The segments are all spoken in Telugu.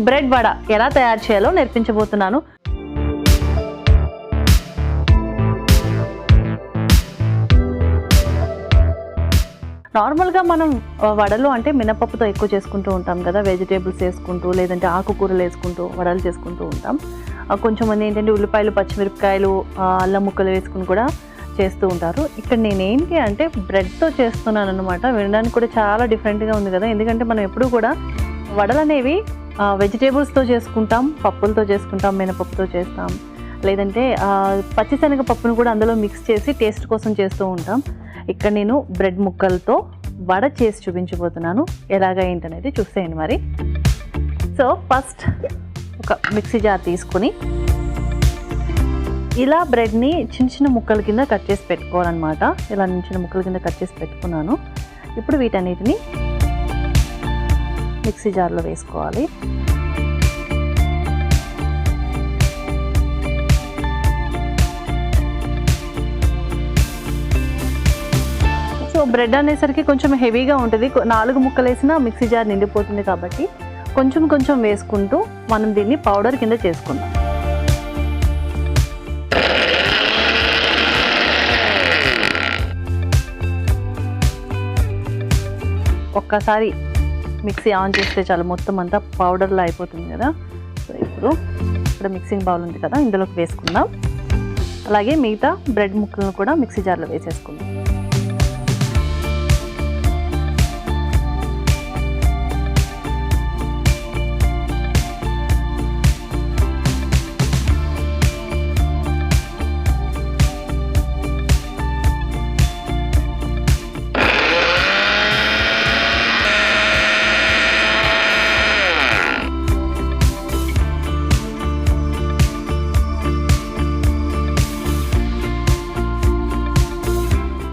బ్రెడ్ వడ ఎలా తయారు చేయాలో నేర్పించబోతున్నాను. నార్మల్గా మనం వడలు అంటే మినపప్పుతో ఎక్కువ చేసుకుంటూ ఉంటాం కదా, వెజిటేబుల్స్ వేసుకుంటూ లేదంటే ఆకుకూరలు వేసుకుంటూ వడలు చేసుకుంటూ ఉంటాం. కొంచెం మంది ఏంటంటే ఉల్లిపాయలు, పచ్చిమిరపకాయలు, అల్లం ముక్కలు వేసుకుని కూడా చేస్తూ ఉంటారు. ఇక్కడ నేనేంటి అంటే బ్రెడ్తో చేస్తున్నాను అనమాట. వినడానికి కూడా చాలా డిఫరెంట్గా ఉంది కదా, ఎందుకంటే మనం ఎప్పుడు కూడా వడలు అనేవి వెజిటేబుల్స్తో చేసుకుంటాం, పప్పులతో చేసుకుంటాం, మినపప్పుతో చేస్తాం, లేదంటే పచ్చిశనగ పప్పును కూడా అందులో మిక్స్ చేసి టేస్ట్ కోసం చేస్తూ ఉంటాం. ఇక్కడ నేను బ్రెడ్ ముక్కలతో వడ చేసి చూపించబోతున్నాను. ఎలాగ ఏంటనేది చూసేయండి మరి. సో ఫస్ట్ ఒక మిక్సీ జార్ తీసుకుని ఇలా బ్రెడ్ని చిన్న చిన్న ముక్కల కింద కట్ చేసి పెట్టుకోవాలన్నమాట. ఇలా చిన్న ముక్కల కింద కట్ చేసి పెట్టుకున్నాను. ఇప్పుడు వీటన్నిటిని మిక్సీ జార్లో వేసుకోవాలి. సో బ్రెడ్ అనేసరికి కొంచెం హెవీగా ఉంటుంది. 4 ముక్కలు వేసినా మిక్సీ జార్ నిండిపోతుంది కాబట్టి కొంచెం కొంచెం వేసుకుంటూ మనం దీన్ని పౌడర్ కింద చేసుకుందాం. ఒక్కసారి మిక్సీ ఆన్ చేస్తే చాలు, మొత్తం అంతా పౌడర్లో అయిపోతుంది కదా. సో ఇప్పుడు ఇక్కడ మిక్సింగ్ బౌల్ ఉంది కదా, ఇందులోకి వేసుకుందాం. అలాగే మిగతా బ్రెడ్ ముక్కలను కూడా మిక్సీ జార్లో వేసేసుకుందాం.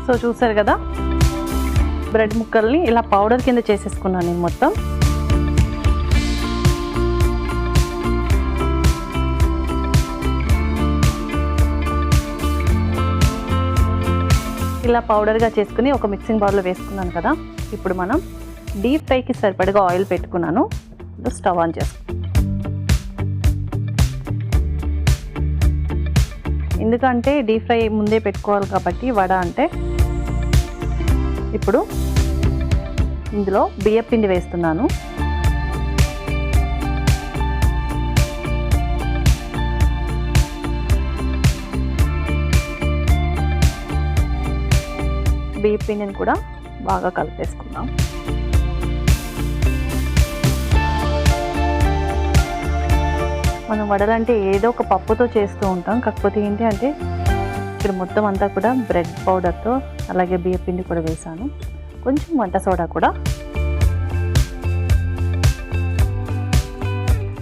సో చూసారు కదా, బ్రెడ్ ముక్కల్ని ఇలా పౌడర్ కింద చేసేసుకున్నాను నేను మొత్తం. ఇలా పౌడర్గా చేసుకుని ఒక మిక్సింగ్ బౌల్లో వేసుకున్నాను కదా. ఇప్పుడు మనం డీప్ ఫ్రైకి సరిపడగా ఆయిల్ పెట్టుకున్నాను. స్టవ్ ఆన్ చేసుకున్నాను. ఎందుకంటే డీప్ ఫ్రై ముందే పెట్టుకోవాలి కాబట్టి వడ అంటే. ఇప్పుడు ఇందులో బియ్యం పిండి వేస్తున్నాను. బియ్యం పిండిని కూడా బాగా కలిపేసుకుందాం. మనం వడలంటే ఏదో ఒక పప్పుతో చేస్తూ ఉంటాం. కాకపోతే ఏంటి అంటే ఇక్కడ మొత్తం అంతా కూడా బ్రెడ్ పౌడర్తో అలాగే బియ్యం పిండి కూడా వేసాను, కొంచెం వంట సోడా కూడా.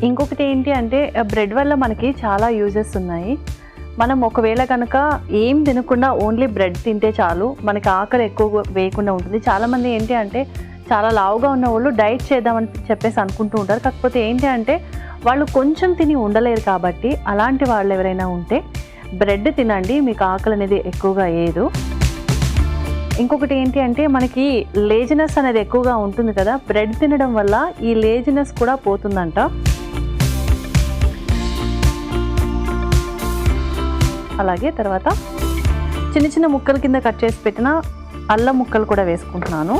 ఇంకొకటి ఏంటి అంటే బ్రెడ్ వల్ల మనకి చాలా యూజెస్ ఉన్నాయి. మనం ఒకవేళ కనుక ఏం తినకుండా ఓన్లీ బ్రెడ్ తింటే చాలు, మనకి ఆకలి ఎక్కువ వేయకుండా ఉంటుంది. చాలామంది ఏంటి అంటే చాలా లావుగా ఉన్న వాళ్ళు డైట్ చేద్దామని చెప్పేసి అనుకుంటూ ఉంటారు. కాకపోతే ఏంటి అంటే వాళ్ళు కొంచెం తిని ఉండలేరు. కాబట్టి అలాంటి వాళ్ళు ఎవరైనా ఉంటే బ్రెడ్ తినండి, మీకు ఆకలి అనేది ఎక్కువగా వేయదు. ఇంకొకటి ఏంటి అంటే మనకి లేజినెస్ అనేది ఎక్కువగా ఉంటుంది కదా, బ్రెడ్ తినడం వల్ల ఈ లేజినెస్ కూడా పోతుందంట. అలాగే తర్వాత చిన్న చిన్న ముక్కల కింద కట్ చేసి పెట్టిన అల్లం ముక్కలు కూడా వేసుకుంటున్నాను.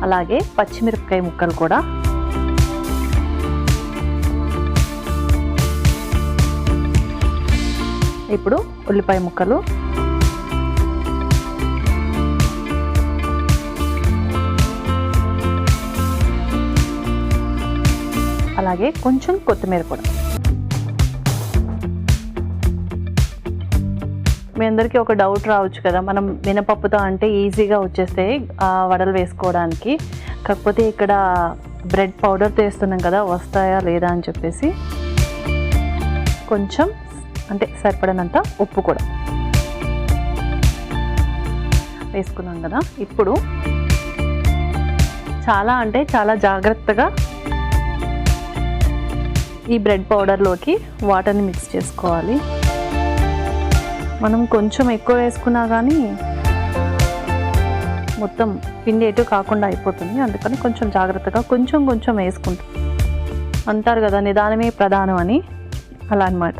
అలాగే పచ్చిమిరపకాయ ముక్కలు కూడా. ఇప్పుడు ఉల్లిపాయ ముక్కలు, అలాగే కొంచెం కొత్తిమీర కూడా. మీ అందరికీ ఒక డౌట్ రావచ్చు కదా, మనం మినపప్పుతో అంటే ఈజీగా వచ్చేస్తాయి వడలు వేసుకోవడానికి, కాకపోతే ఇక్కడ బ్రెడ్ పౌడర్తో వేస్తున్నాం కదా, వస్తాయా లేదా అని చెప్పేసి కొంచెం అంటే సరిపడినంత ఉప్పు కూడా వేసుకున్నాం కదా. ఇప్పుడు చాలా అంటే చాలా జాగ్రత్తగా ఈ బ్రెడ్ పౌడర్లోకి వాటర్ని మిక్స్ చేసుకోవాలి. మనం కొంచెం ఎక్కువ వేసుకున్నా కానీ మొత్తం పిండి ఎటు కాకుండా అయిపోతుంది. అందుకని కొంచెం జాగ్రత్తగా కొంచెం కొంచెం వేసుకుంటాం. అంటారు కదా నిదానమే ప్రధానం అని, అలా అన్నమాట.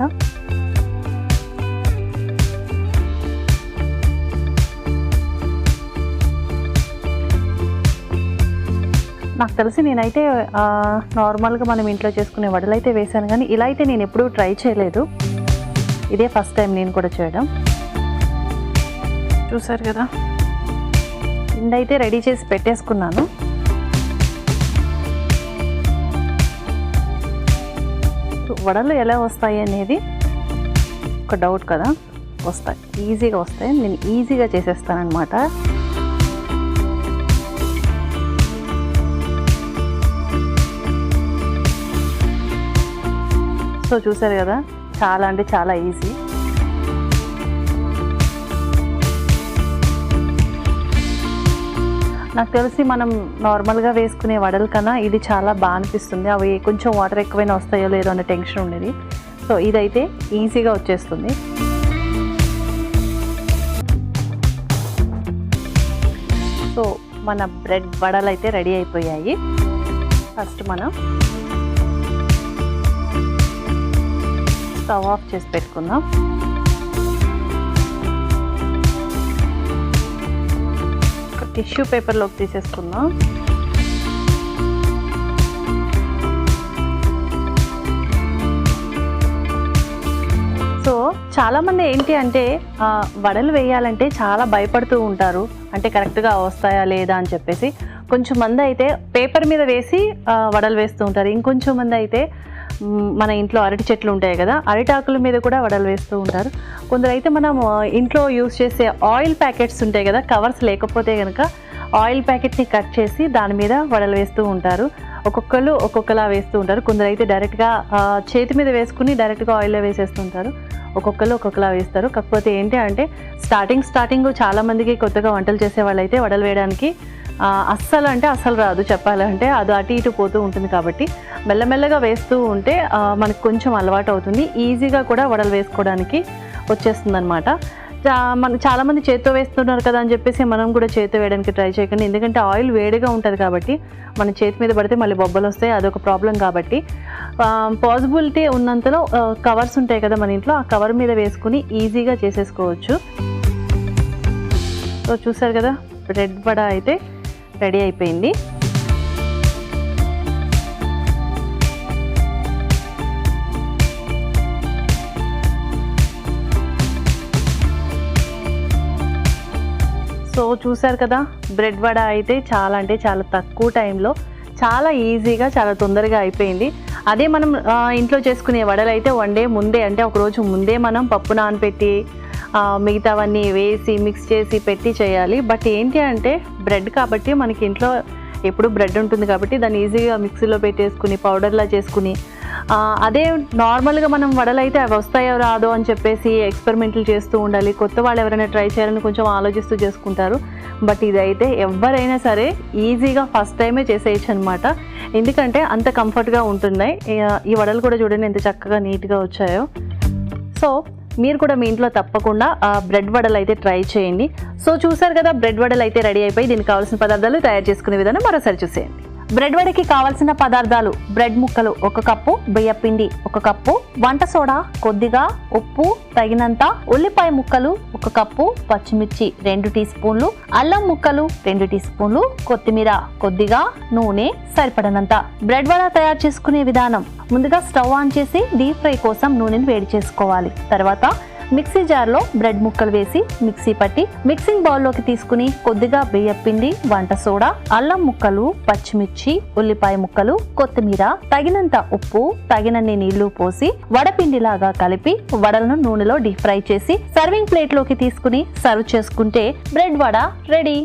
నాకు తెలిసి నేనైతే నార్మల్గా మనం ఇంట్లో చేసుకునే వడలు అయితే వేసాను, కానీ ఇలా అయితే నేను ఎప్పుడూ ట్రై చేయలేదు. ఇదే ఫస్ట్ టైం నేను కూడా చేయడం. చూసారు కదా, పిండి అయితే రెడీ చేసి పెట్టేసుకున్నాను. వడలు ఎలా వస్తాయి అనేది ఒక డౌట్ కదా. వస్తాయి, ఈజీగా వస్తాయి. నేను ఈజీగా చేసేస్తాను అన్నమాట. సో చూసారు కదా, చాలా అంటే చాలా ఈజీ. నాకు తెలిసి మనం నార్మల్గా వేసుకునే వడల కన్నా ఇది చాలా బాగా అనిపిస్తుంది. అవి కొంచెం వాటర్ ఎక్కువైనా వస్తాయో లేదో అనే టెన్షన్ ఉండేది. సో ఇదైతే ఈజీగా వచ్చేస్తుంది. సో మన బ్రెడ్ వడలు అయితే రెడీ అయిపోయాయి. ఫస్ట్ మనం స్టవ్ ఆఫ్ చేసి పెట్టుకుందాం. టిష్యూ పేపర్లోకి తీసేసుకుందాం. సో చాలామంది ఏంటి అంటే వడలు వేయాలంటే చాలా భయపడుతూ ఉంటారు. అంటే కరెక్ట్గా వస్తాయా లేదా అని చెప్పేసి. కొంచెం మంది అయితే పేపర్ మీద వేసి వడలు వేస్తూ ఉంటారు. ఇంకొంచెం మంది అయితే మన ఇంట్లో అరటి చెట్లు ఉంటాయి కదా, అరిటాకుల మీద కూడా వడలు వేస్తూ ఉంటారు. కొందరైతే మనం ఇంట్లో యూస్ చేసే ఆయిల్ ప్యాకెట్స్ ఉంటాయి కదా, కవర్స్ లేకపోతే కనుక ఆయిల్ ప్యాకెట్ని కట్ చేసి దాని మీద వడలు వేస్తూ ఉంటారు. ఒక్కొక్కరు ఒక్కొక్కలా వేస్తూ ఉంటారు. కొందరైతే డైరెక్ట్గా చేతి మీద వేసుకుని డైరెక్ట్గా ఆయిల్లో వేసేస్తుంటారు. ఒక్కొక్కరు ఒక్కొక్కలా వేస్తారు. కాకపోతే ఏంటి అంటే స్టార్టింగ్ చాలామందికి కొత్తగా వంటలు చేసే వాళ్ళైతే వడలు వేయడానికి అస్సలు రాదు చెప్పాలంటే. అది అటు ఇటు పోతూ ఉంటుంది. కాబట్టి మెల్లమెల్లగా వేస్తూ ఉంటే మనకు కొంచెం అలవాటు అవుతుంది. ఈజీగా కూడా వడలు వేసుకోవడానికి వచ్చేస్తుంది అనమాట. మనకు చాలామంది చేత్తో వేస్తున్నారు కదా అని చెప్పేసి మనం కూడా చేత్తో వేయడానికి ట్రై చేయకండి. ఎందుకంటే ఆయిల్ వేడిగా ఉంటుంది కాబట్టి మన చేతి మీద పడితే మళ్ళీ బొబ్బలు వస్తాయి, అదొక ప్రాబ్లం. కాబట్టి పాసిబిలిటీ ఉన్నంతలో కవర్స్ ఉంటాయి కదా మన ఇంట్లో, ఆ కవర్ మీద వేసుకుని ఈజీగా చేసేసుకోవచ్చు. సో చూసారు కదా, బ్రెడ్ వడ అయితే రెడీ అయిపోయింది. సో చూసారు కదా, బ్రెడ్ వడ అయితే చాలా అంటే చాలా తక్కువ టైంలో చాలా ఈజీగా చాలా తొందరగా అయిపోయింది. అదే మనం ఇంట్లో చేసుకునే వడలు అయితే వన్ డే ముందే, అంటే ఒక రోజు ముందే మనం పప్పు నానబెట్టి మిగతావన్నీ వేసి మిక్స్ చేసి పెట్టి చేయాలి. బట్ ఏంటి అంటే బ్రెడ్ కాబట్టి మనకి ఇంట్లో ఎప్పుడు బ్రెడ్ ఉంటుంది కాబట్టి దాన్ని ఈజీగా మిక్సీలో పెట్టేసుకుని పౌడర్లా చేసుకుని, అదే నార్మల్గా మనం వడలు అయితే అవి వస్తాయో రాదో అని చెప్పేసి ఎక్స్పెరిమెంట్లు చేస్తూ ఉండాలి. కొత్త వాళ్ళు ఎవరైనా ట్రై చేయాలని కొంచెం ఆలోచిస్తూ చేసుకుంటారు. బట్ ఇదైతే ఎవరైనా సరే ఈజీగా ఫస్ట్ టైమే చేసేయచ్చు అనమాట. ఎందుకంటే అంత కంఫర్ట్గా ఉంటున్నాయి. ఈ వడలు కూడా చూడండి ఎంత చక్కగా నీట్గా వచ్చాయో. సో మీరు కూడా మీ ఇంట్లో తప్పకుండా బ్రెడ్ వడలు అయితే ట్రై చేయండి. సో చూసారు కదా, బ్రెడ్ వడలు అయితే రెడీ అయిపోయి దీనికి కావాల్సిన పదార్థాలు తయారు చేసుకునే విధానం మరోసారి చూసేయండి. బ్రెడ్ వడకి కావాల్సిన పదార్థాలు: బ్రెడ్ ముక్కలు 1 కప్పు, బియ్యపిండి 1 కప్పు, వంట సోడా కొద్దిగా, ఉప్పు తగినంత, ఉల్లిపాయ ముక్కలు 1 కప్పు, పచ్చిమిర్చి 2 టీ స్పూన్లు, అల్లం ముక్కలు 2 టీ స్పూన్లు, కొత్తిమీర కొద్దిగా, నూనె సరిపడనంత. బ్రెడ్ వడ తయారు చేసుకునే విధానం: ముందుగా స్టవ్ ఆన్ చేసి డీప్ ఫ్రై కోసం నూనెను వేడి చేసుకోవాలి. తర్వాత మిక్సీ జార్లో బ్రెడ్ ముక్కలు వేసి మిక్సీ పట్టి మిక్సింగ్ బౌల్లోకి తీసుకుని కొద్దిగా బియ్యపిండి, వంట సోడా, అల్లం ముక్కలు, పచ్చిమిర్చి, ఉల్లిపాయ ముక్కలు, కొత్తిమీర, తగినంత ఉప్పు, తగినన్ని నీళ్లు పోసి వడపిండిలాగా కలిపి వడలను నూనెలో డీప్ ఫ్రై చేసి సర్వింగ్ ప్లేట్ లోకి తీసుకుని సర్వ్ చేసుకుంటే బ్రెడ్ వడ రెడీ.